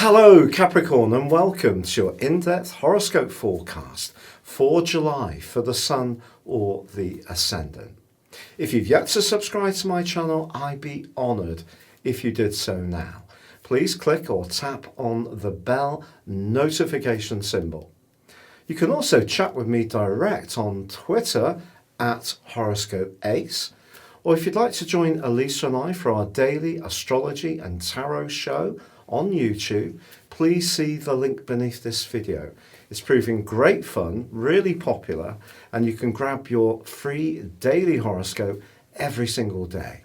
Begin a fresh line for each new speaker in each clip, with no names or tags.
Hello Capricorn and welcome to your in-depth horoscope forecast for July for the Sun or the Ascendant. If you've yet to subscribe to my channel, I'd be honoured if you did so now. Please click or tap on the bell notification symbol. You can also chat with me direct on Twitter at Horoscope Ace, or if you'd like to join Elisa and I for our daily astrology and tarot show on YouTube, please see the link beneath this video. It's proving great fun, really popular, and you can grab your free daily horoscope every single day.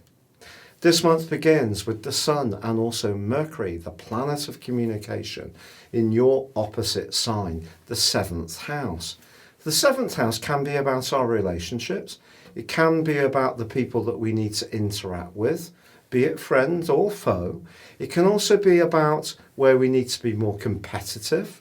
This month begins with the Sun and also Mercury, the planet of communication, in your opposite sign, the 7th house. The 7th house can be about our relationships. It can be about the people that we need to interact with, be it friend or foe. It can also be about where we need to be more competitive.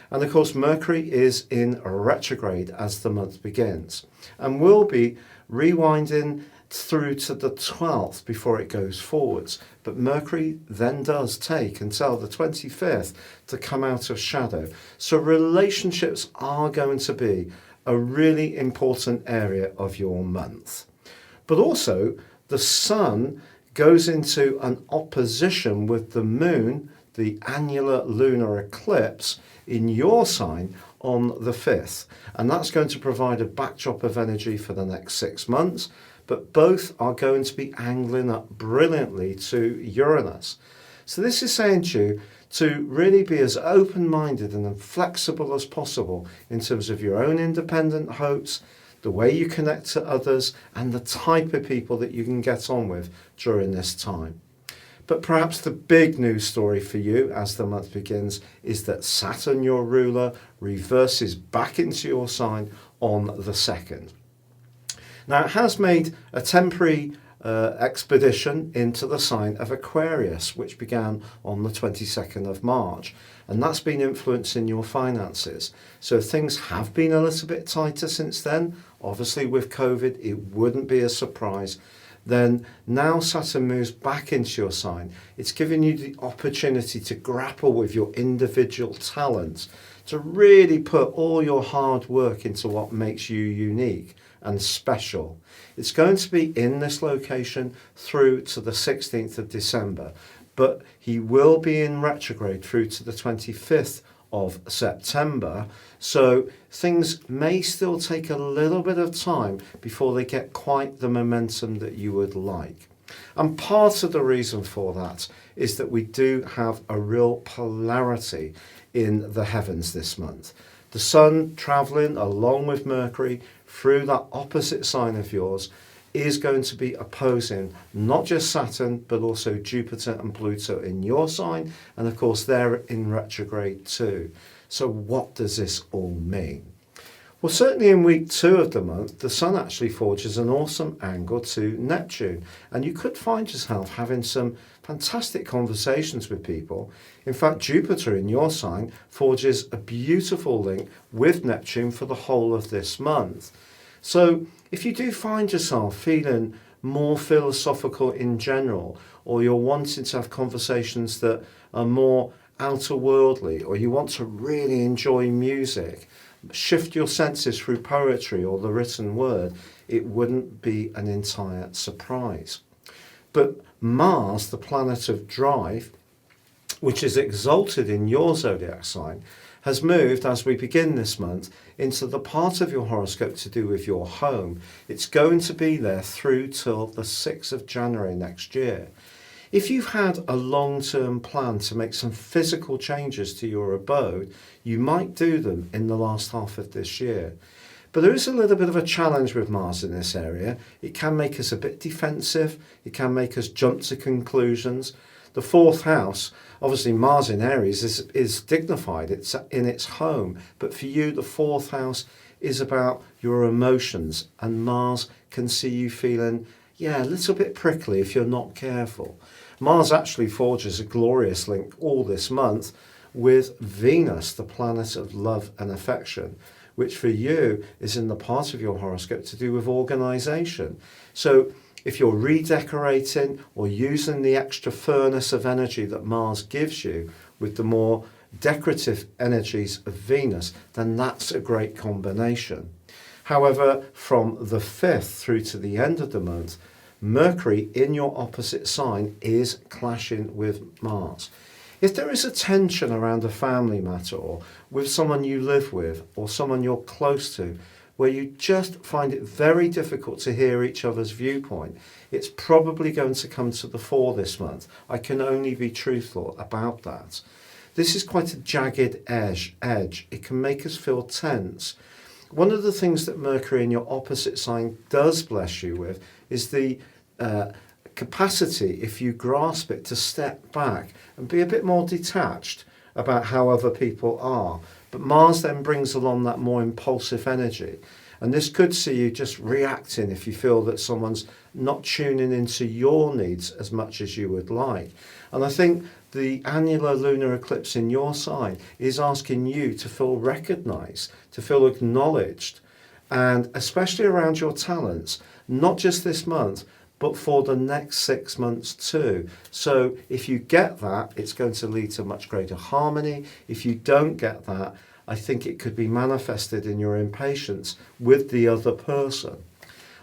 And of course, Mercury is in retrograde as the month begins. And we'll be rewinding through to the 12th before it goes forwards. But Mercury then does take until the 25th to come out of shadow. So relationships are going to be a really important area of your month. But also, the Sun goes into an opposition with the Moon, the annular lunar eclipse, in your sign on the 5th. And that's going to provide a backdrop of energy for the next 6 months. But both are going to be angling up brilliantly to Uranus. So this is saying to you to really be as open-minded and flexible as possible in terms of your own independent hopes, the way you connect to others, and the type of people that you can get on with during this time. But perhaps the big news story for you as the month begins is that Saturn, your ruler, reverses back into your sign on the 2nd. Now, it has made a temporary expedition into the sign of Aquarius, which began on the 22nd of March. And that's been influencing your finances. So things have been a little bit tighter since then. Obviously, with COVID, it wouldn't be a surprise. Then now Saturn moves back into your sign. It's giving you the opportunity to grapple with your individual talents, to really put all your hard work into what makes you unique and special. It's going to be in this location through to the 16th of December, but he will be in retrograde through to the 25th of September. So things may still take a little bit of time before they get quite the momentum that you would like. And part of the reason for that is that we do have a real polarity in the heavens this month. The Sun travelling along with Mercury through that opposite sign of yours is going to be opposing not just Saturn, but also Jupiter and Pluto in your sign. And of course, they're in retrograde too. So what does this all mean? Well, certainly in week 2 of the month, the Sun actually forges an awesome angle to Neptune. And you could find yourself having some fantastic conversations with people. In fact, Jupiter in your sign forges a beautiful link with Neptune for the whole of this month. So if you do find yourself feeling more philosophical in general, or you're wanting to have conversations that are more outer worldly, or you want to really enjoy music, shift your senses through poetry or the written word, it wouldn't be an entire surprise. But Mars, the planet of drive, which is exalted in your zodiac sign, has moved as we begin this month into the part of your horoscope to do with your home. It's going to be there through till the 6th of January next year. If you've had a long-term plan to make some physical changes to your abode, you might do them in the last half of this year. But there is a little bit of a challenge with Mars in this area. It can make us a bit defensive. It can make us jump to conclusions. The 4th house, obviously Mars in Aries, is dignified. It's in its home. But for you, the 4th house is about your emotions. And Mars can see you feeling, a little bit prickly if you're not careful. Mars actually forges a glorious link all this month with Venus, the planet of love and affection, which for you is in the part of your horoscope to do with organization. So if you're redecorating or using the extra furnace of energy that Mars gives you with the more decorative energies of Venus, then that's a great combination. However, from the 5th through to the end of the month, Mercury in your opposite sign is clashing with Mars. If there is a tension around a family matter or with someone you live with or someone you're close to, where you just find it very difficult to hear each other's viewpoint, it's probably going to come to the fore this month. I can only be truthful about that. This is quite a jagged edge. It can make us feel tense. One of the things that Mercury in your opposite sign does bless you with is the capacity, if you grasp it, to step back and be a bit more detached about how other people are. But Mars then brings along that more impulsive energy. And this could see you just reacting if you feel that someone's not tuning into your needs as much as you would like. And I think the annular lunar eclipse in your sign is asking you to feel recognised, to feel acknowledged, and especially around your talents, not just this month, but for the next 6 months too. So if you get that, it's going to lead to much greater harmony. If you don't get that, I think it could be manifested in your impatience with the other person.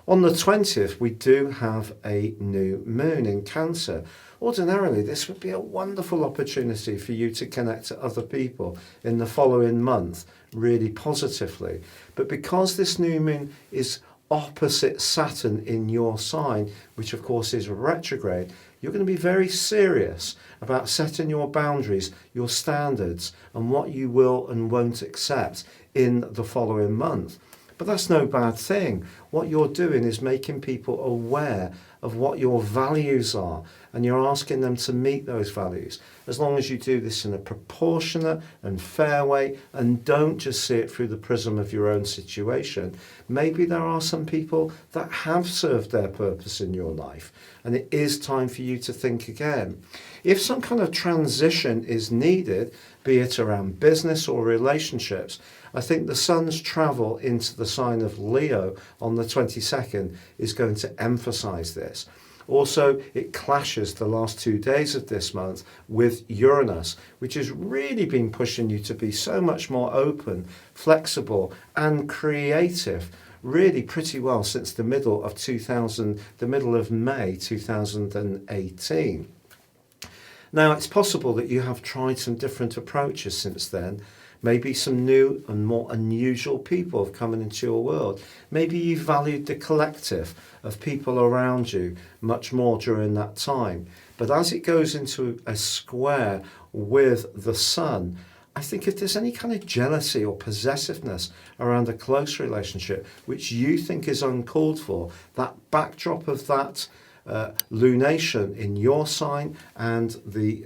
On the 20th, we do have a new moon in Cancer. Ordinarily, this would be a wonderful opportunity for you to connect to other people in the following month really positively. But because this new moon is opposite Saturn in your sign, which of course is retrograde, you're going to be very serious about setting your boundaries, your standards, and what you will and won't accept in the following month. But that's no bad thing. What you're doing is making people aware of what your values are, and you're asking them to meet those values. As long as you do this in a proportionate and fair way and don't just see it through the prism of your own situation, maybe there are some people that have served their purpose in your life, and it is time for you to think again. If some kind of transition is needed, be it around business or relationships, I think the sun's travel into the sign of Leo on the 22nd is going to emphasize this. Also, it clashes the last 2 days of this month with Uranus, which has really been pushing you to be so much more open, flexible, and creative, really pretty well since the middle of May 2018. Now, it's possible that you have tried some different approaches since then. Maybe some new and more unusual people have come into your world. Maybe you valued the collective of people around you much more during that time. But as it goes into a square with the sun, I think if there's any kind of jealousy or possessiveness around a close relationship, which you think is uncalled for, that backdrop of that lunation in your sign and the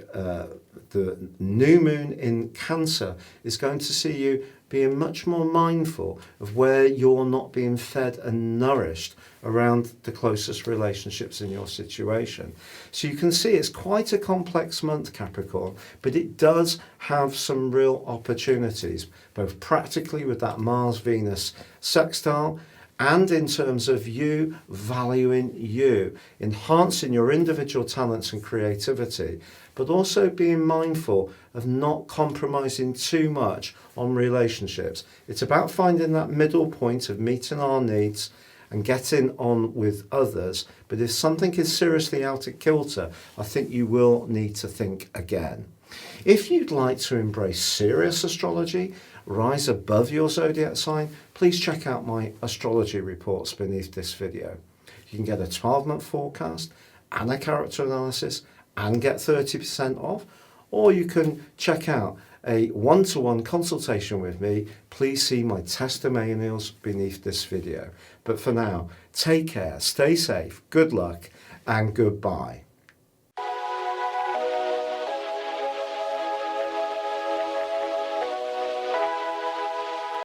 new moon in Cancer is going to see you being much more mindful of where you're not being fed and nourished around the closest relationships in your situation. So you can see it's quite a complex month, Capricorn, but it does have some real opportunities, both practically with that Mars-Venus sextile, and in terms of you valuing you, enhancing your individual talents and creativity, but also being mindful of not compromising too much on relationships. It's about finding that middle point of meeting our needs and getting on with others. But if something is seriously out of kilter, I think you will need to think again. If you'd like to embrace serious astrology, rise above your zodiac sign, please check out my astrology reports beneath this video. You can get a 12-month forecast and a character analysis and get 30% off, or you can check out a one-to-one consultation with me. Please see my testimonials beneath this video. But for now, take care, stay safe, good luck, and goodbye.